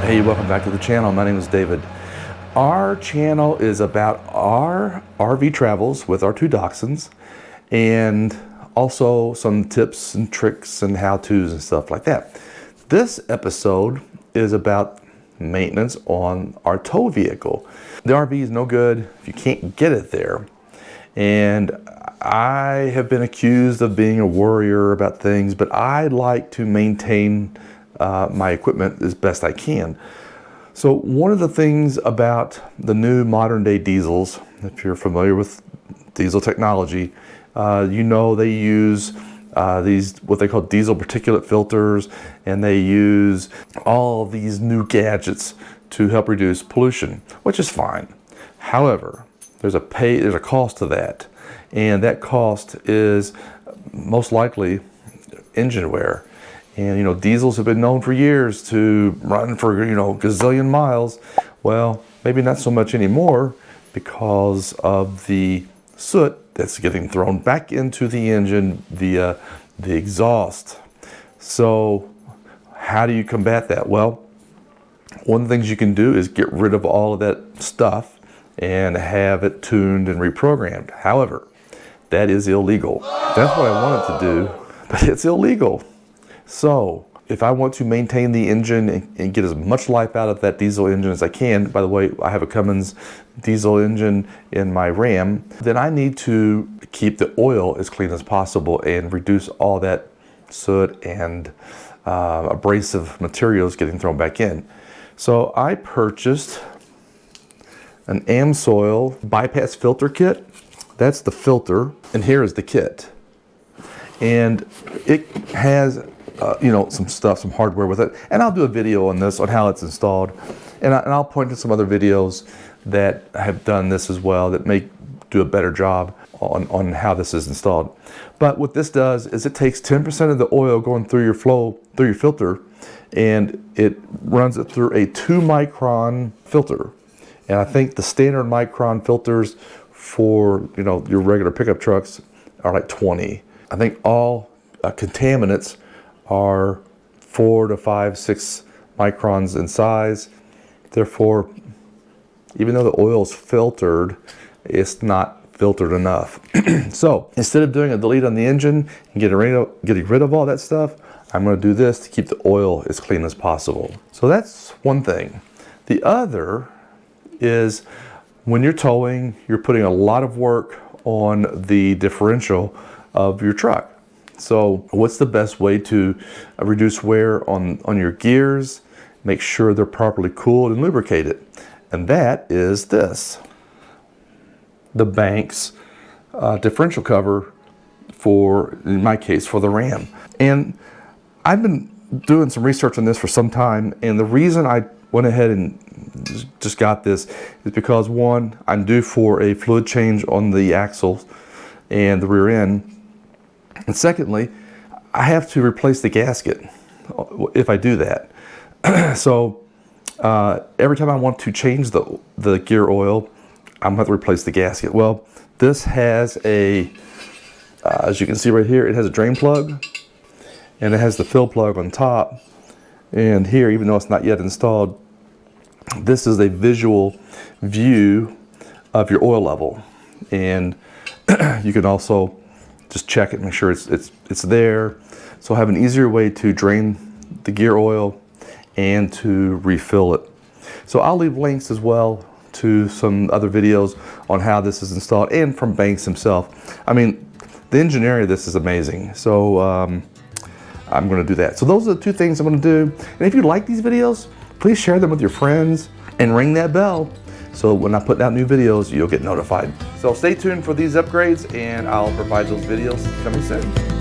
Hey, welcome back to the channel. My name is David. Our channel is about our RV travels with our two dachshunds and also some tips and tricks and how-tos and stuff like that. This episode is about maintenance on our tow vehicle. The RV is no good if you can't get it there. And I have been accused of being a worrier about things, but I like to maintain my equipment as best I can. So one of the things about the new modern day diesels, if you're familiar with diesel technology, you know they use these what they call diesel particulate filters, and they use all of these new gadgets to help reduce pollution, which is fine. However, there's a cost to that, and that cost is most likely engine wear. And you know, diesels have been known for years to run for, you know, gazillion miles. Well, maybe not so much anymore because of the soot that's getting thrown back into the engine via the exhaust. So how do you combat that? Well, one of the things you can do is get rid of all of that stuff and have it tuned and reprogrammed. However, that is illegal. That's what I wanted to do, but it's illegal. So if I want to maintain the engine and get as much life out of that diesel engine as I can, by the way, I have a Cummins diesel engine in my Ram, then I need to keep the oil as clean as possible and reduce all that soot and abrasive materials getting thrown back in. So I purchased an AMSoil bypass filter kit. That's the filter, and here is the kit. And it has you know, some hardware with it, and I'll do a video on this, on how it's installed, and I'll point to some other videos that have done this as well that may do a better job on how this is installed. But what this does is it takes 10% of the oil going through your filter, and it runs it through a 2-micron filter. And I think the standard micron filters for, you know, your regular pickup trucks are like 20. I think all contaminants are 4 to 5, 6 microns in size. Therefore, even though the oil is filtered, it's not filtered enough. So instead of doing a delete on the engine and getting rid of all that stuff, I'm going to do this to keep the oil as clean as possible. So that's one thing. The other is when you're towing, you're putting a lot of work on the differential of your truck. So what's the best way to reduce wear on your gears, make sure they're properly cooled and lubricated? And that is this, the Banks differential cover for, in my case, for the Ram. And I've been doing some research on this for some time, and the reason I went ahead and just got this is because, one, I'm due for a fluid change on the axles and the rear end. And secondly, I have to replace the gasket if I do that. So every time I want to change the gear oil, I'm going to have to replace the gasket. Well, this has a, as you can see right here, it has a drain plug, and it has the fill plug on top. And here, even though it's not yet installed, this is a visual view of your oil level. And you can also just check it, make sure it's there. So I have an easier way to drain the gear oil and to refill it. So I'll leave links as well to some other videos on how this is installed, and from Banks himself. I mean, the engineering of this is amazing. So I'm going to do that. So those are the two things I'm going to do. And if you like these videos, please share them with your friends and ring that bell, so when I put out new videos, you'll get notified. So stay tuned for these upgrades, and I'll provide those videos coming soon.